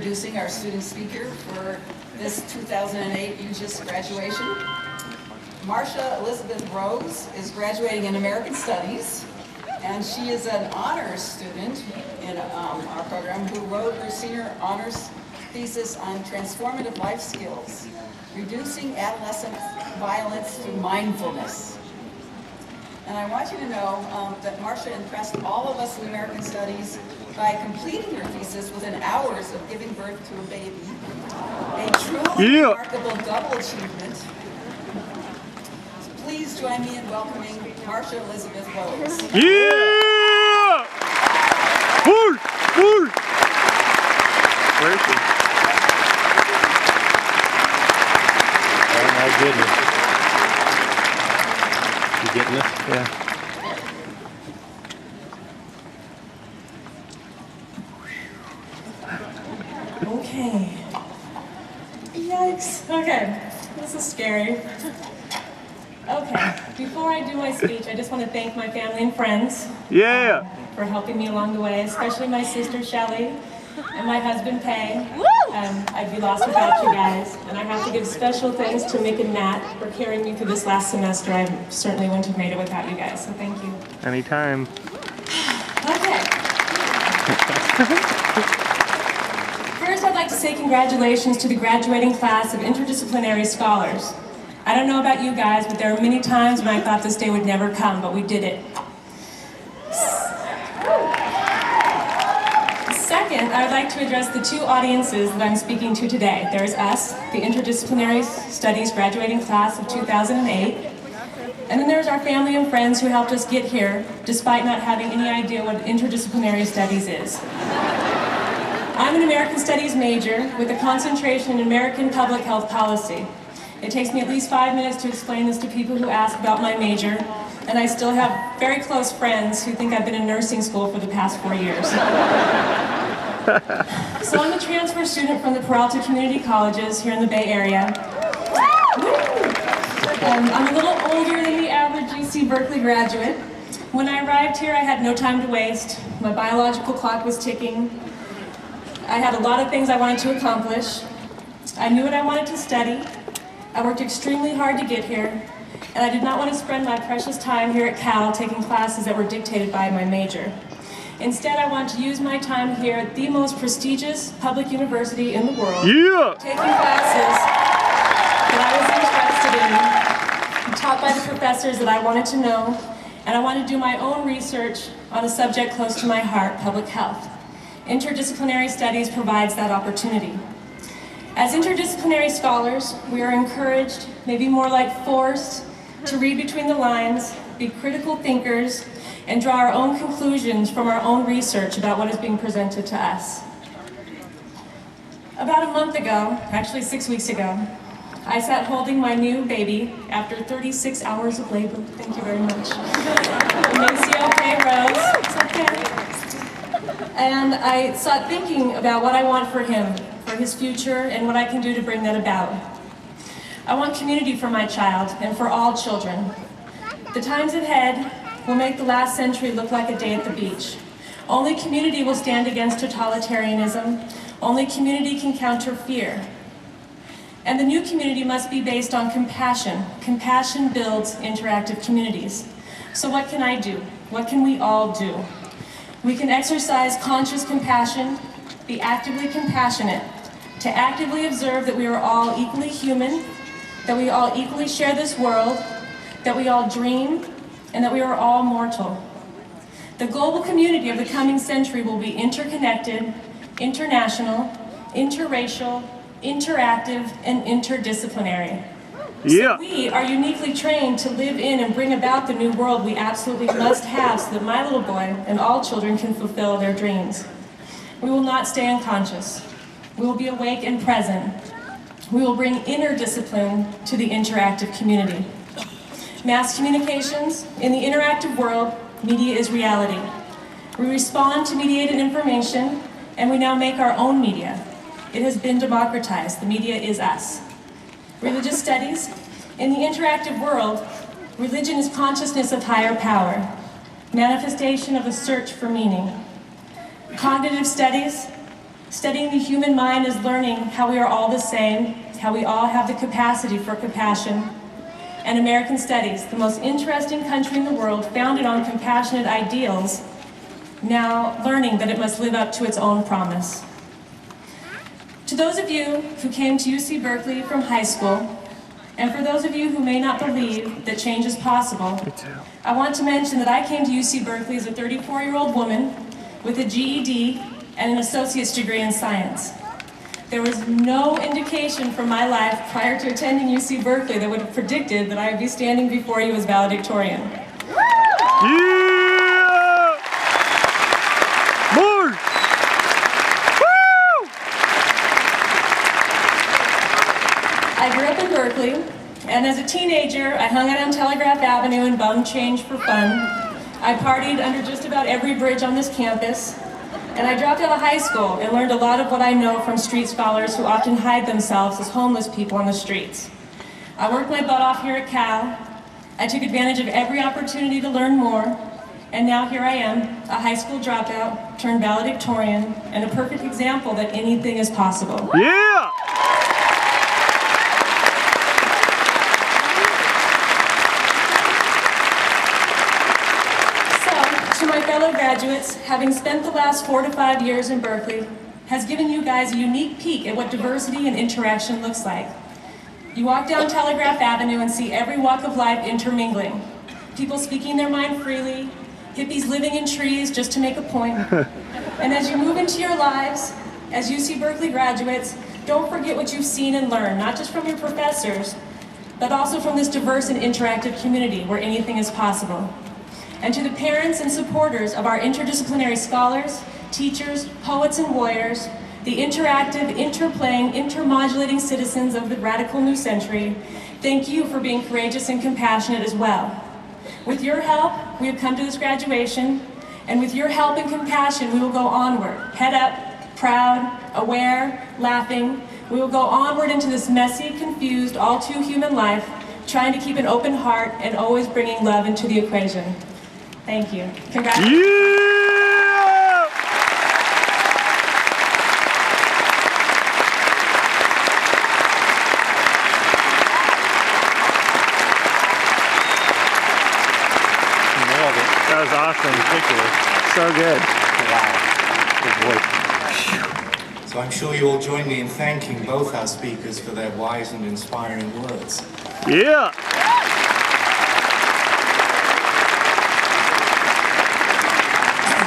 introducing our student speaker for this 2008 UGIS graduation. Marsha Elizabeth Rose is graduating in American Studies, and she is an honors student in our program who wrote her senior honors thesis on transformative life skills, reducing adolescent violence through mindfulness. And I want you to know that Marsha impressed all of us in American Studies by completing her thesis within hours of giving birth to a baby. A truly remarkable double achievement. So please join me in welcoming Marsha Elizabeth Rose. Yeah! Full! Full! Where is she? Oh my goodness. You getting this? Yeah. Okay. Yikes. Okay. This is scary. Okay. Before I do my speech, I just want to thank my family and friends. Yeah. For helping me along the way, especially my sister Shelly and my husband Pay. I'd be lost without you guys. And I have to give special thanks to Mick and Nat for carrying me through this last semester. I certainly wouldn't have made it without you guys, so thank you. Anytime. Okay. First, I'd like to say congratulations to the graduating class of interdisciplinary scholars. I don't know about you guys, but there were many times when I thought this day would never come, but we did it. Second, I would like to address the two audiences that I'm speaking to today. There's us, the Interdisciplinary Studies graduating class of 2008, and then there's our family and friends who helped us get here, despite not having any idea what interdisciplinary studies is. I'm an American Studies major with a concentration in American public health policy. It takes me at least 5 minutes to explain this to people who ask about my major, and I still have very close friends who think I've been in nursing school for the past 4 years. So I'm a transfer student from the Peralta Community Colleges here in the Bay Area. I'm a little older than the average UC Berkeley graduate. When I arrived here, I had no time to waste. My biological clock was ticking. I had a lot of things I wanted to accomplish. I knew what I wanted to study. I worked extremely hard to get here, and I did not want to spend my precious time here at Cal taking classes that were dictated by my major. Instead, I wanted to use my time here at the most prestigious public university in the world, taking classes that I was interested in, taught by the professors that I wanted to know, and I wanted to do my own research on a subject close to my heart, public health. Interdisciplinary studies provides that opportunity. As interdisciplinary scholars, we are encouraged, maybe more like forced, to read between the lines, be critical thinkers, and draw our own conclusions from our own research about what is being presented to us. About a month ago, actually 6 weeks ago, I sat holding my new baby after 36 hours of labor. Thank you very much. It makes you okay, Rose. It's okay. And I sat thinking about what I want for him, for his future, and what I can do to bring that about. I want community for my child and for all children. The times ahead will make the last century look like a day at the beach. Only community will stand against totalitarianism. Only community can counter fear. And the new community must be based on compassion. Compassion builds interactive communities. So what can I do? What can we all do? We can exercise conscious compassion, be actively compassionate, to actively observe that we are all equally human, that we all equally share this world, that we all dream, and that we are all mortal. The global community of the coming century will be interconnected, international, interracial, interactive, and interdisciplinary. So we are uniquely trained to live in and bring about the new world we absolutely must have so that my little boy and all children can fulfill their dreams. We will not stay unconscious. We will be awake and present. We will bring inner discipline to the interactive community. Mass communications, in the interactive world, media is reality. We respond to mediated information, and we now make our own media. It has been democratized. The media is us. Religious studies, in the interactive world, religion is consciousness of higher power, manifestation of a search for meaning. Cognitive studies, Studying the human mind is learning how we are all the same, how we all have the capacity for compassion. And American Studies, the most interesting country in the world, founded on compassionate ideals, now learning that it must live up to its own promise. To those of you who came to UC Berkeley from high school, and for those of you who may not believe that change is possible, I want to mention that I came to UC Berkeley as a 34-year-old woman with a GED and an associate's degree in science. There was no indication from my life prior to attending UC Berkeley that would have predicted that I would be standing before you as valedictorian. Yeah! More! Woo! I grew up in Berkeley, and as a teenager, I hung out on Telegraph Avenue and bummed change for fun. I partied under just about every bridge on this campus, and I dropped out of high school and learned a lot of what I know from street scholars who often hide themselves as homeless people on the streets. I worked my butt off here at Cal. I took advantage of every opportunity to learn more, and now here I am, a high school dropout, turned valedictorian, and a perfect example that anything is possible. Yeah! To my fellow graduates, having spent the last 4 to 5 years in Berkeley has given you guys a unique peek at what diversity and interaction looks like. You walk down Telegraph Avenue and see every walk of life intermingling. People speaking their mind freely, hippies living in trees just to make a point. And as you move into your lives, as UC Berkeley graduates, don't forget what you've seen and learned, not just from your professors, but also from this diverse and interactive community where anything is possible. And to the parents and supporters of our interdisciplinary scholars, teachers, poets, and warriors, the interactive, interplaying, intermodulating citizens of the radical new century, thank you for being courageous and compassionate as well. With your help, we have come to this graduation, and with your help and compassion, we will go onward, head up, proud, aware, laughing. We will go onward into this messy, confused, all too human life, trying to keep an open heart and always bringing love into the equation. Thank you. Congratulations. Yeah! Nailed it. That was awesome. Ridiculous. So good. Wow. Good voice. So I'm sure you all join me in thanking both our speakers for their wise and inspiring words. Yeah!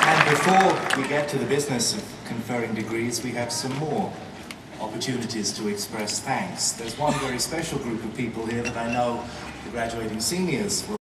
And before we get to the business of conferring degrees, we have some more opportunities to express thanks. There's one very special group of people here that I know the graduating seniors will